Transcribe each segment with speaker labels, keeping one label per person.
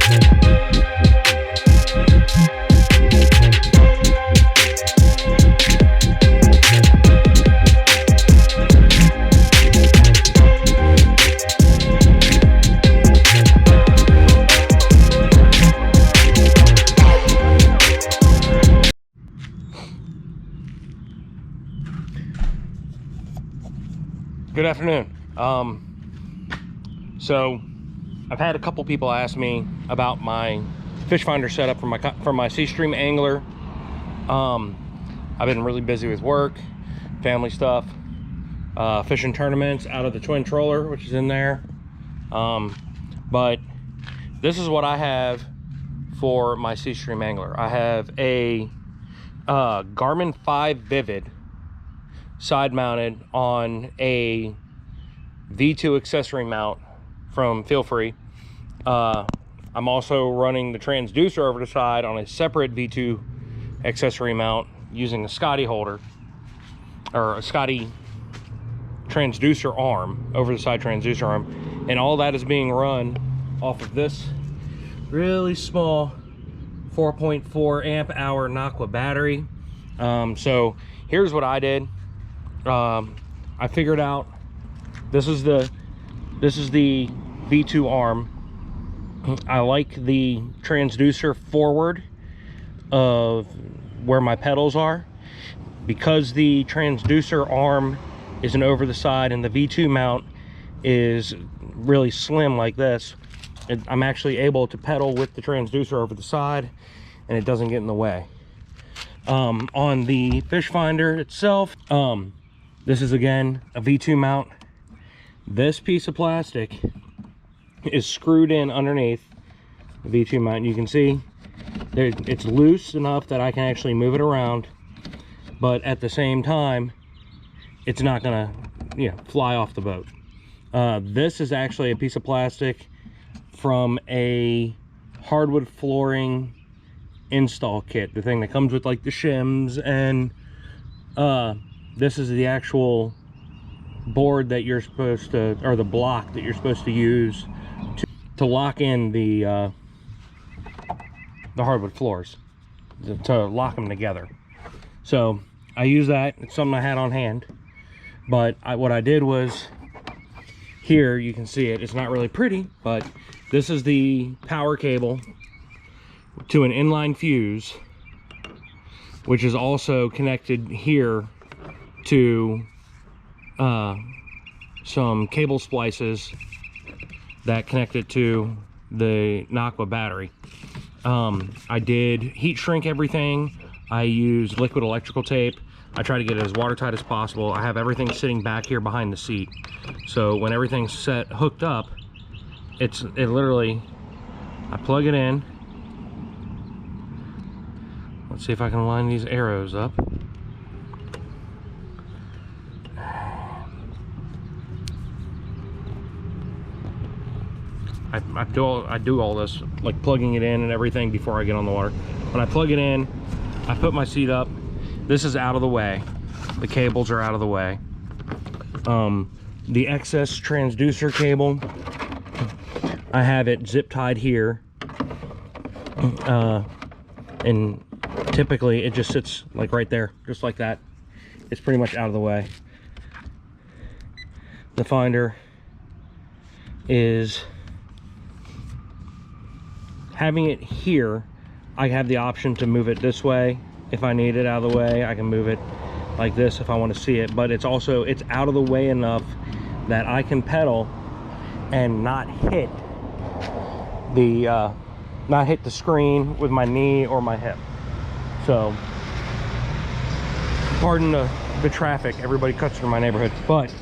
Speaker 1: Good afternoon. So I've had a couple people ask me about my fish finder setup for my Sea Stream angler. I've been really busy with work, family stuff, fishing tournaments out of the twin troller, which is in there. But this is what I have for my Sea Stream angler. I have a Garmin 5 Vivid side mounted on a V2 accessory mount from Feel Free. I'm also running the transducer over the side on a separate V2 accessory mount using a Scotty holder, or a Scotty transducer arm, over the side transducer arm, and all that is being run off of this really small 4.4 amp hour Aqua battery. So here's what I did. I figured out this is the V2 arm. I like the transducer forward of where my pedals are, because the transducer arm isn't over the side and the V2 mount is really slim like this. I'm actually able to pedal with the transducer over the side and it doesn't get in the way. On the fish finder itself, this is again a V2 mount. This piece of plastic is screwed in underneath the V2 mount. You can see it's loose enough that I can actually move it around, but at the same time it's not gonna fly off the boat. This is actually a piece of plastic from a hardwood flooring install kit, the thing that comes with like the shims, and this is the actual board that you're supposed to, or the block that you're supposed to use to lock in the hardwood floors, to lock them together. So I use that. It's something I had on hand, but what I did was, here you can see it, it's not really pretty, but this is the power cable to an inline fuse, which is also connected here to some cable splices that connect it to the Aqua battery. I did heat shrink everything. I used liquid electrical tape. I try to get it as watertight as possible. I have everything sitting back here behind the seat, so when everything's hooked up, it literally, I plug it in. Let's see if I can line these arrows up. I do all this, like plugging it in and everything, before I get on the water. When I plug it in, I put my seat up. This is out of the way. The cables are out of the way. The excess transducer cable, I have it zip tied here. And typically it just sits like right there, just like that. It's pretty much out of the way. The finder is, having it here, I have the option to move it this way. If I need it out of the way, I can move it like this if I want to see it, but it's out of the way enough that I can pedal and not hit the screen with my knee or my hip. So pardon the traffic, everybody cuts through my neighborhood, but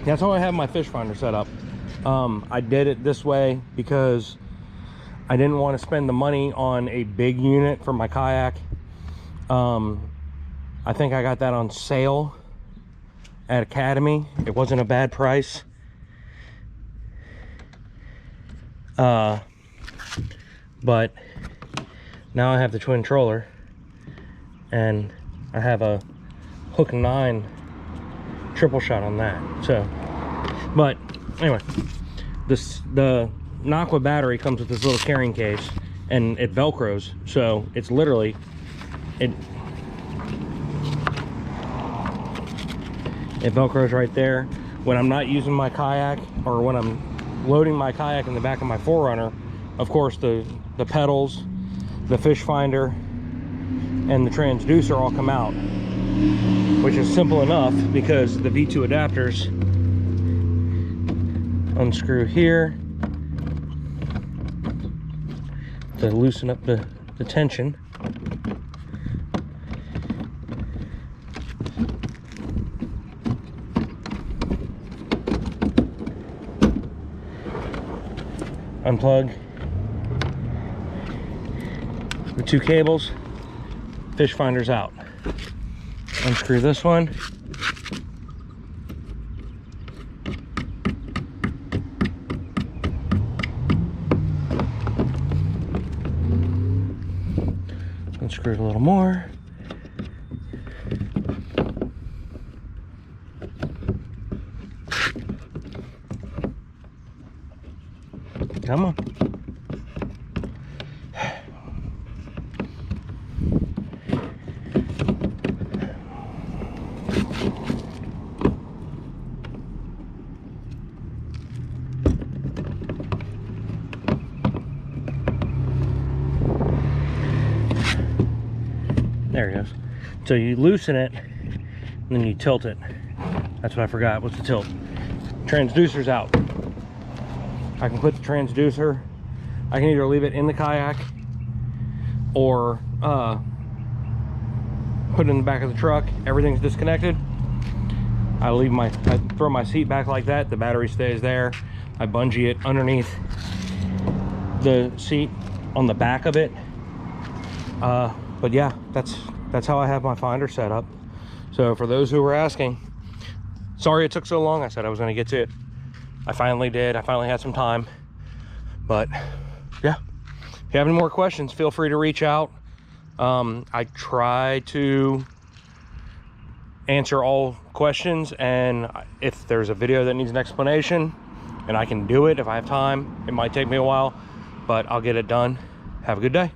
Speaker 1: that's how I have my fish finder set up. I did it this way because I didn't want to spend the money on a big unit for my kayak. I think I got that on sale at Academy. It wasn't a bad price. But now I have the twin troller, and I have a hook 9 triple shot on that. So, but anyway, the Aqua battery comes with this little carrying case, and it velcros, so it's literally it velcros right there. When I'm not using my kayak, or when I'm loading my kayak in the back of my 4Runner, of course the pedals, the fish finder, and the transducer all come out, which is simple enough because the V2 adapters unscrew here to loosen up the tension. Unplug the 2 cables, fish finder's out. Unscrew this one. Unscrew it a little more. Come on. There it goes. So you loosen it, and then you tilt it. That's what I forgot. What's the tilt? Transducer's out. I can put the transducer, I can either leave it in the kayak or put it in the back of the truck. Everything's disconnected. I throw my seat back like that. The battery stays there. I bungee it underneath the seat on the back of it. But yeah, that's how I have my finder set up. So for those who were asking, sorry it took so long. I said I was going to get to it. I finally did. I finally had some time. But yeah, if you have any more questions, feel free to reach out. I try to answer all questions, and if there's a video that needs an explanation, and I can do it if I have time, it might take me a while, but I'll get it done. Have a good day.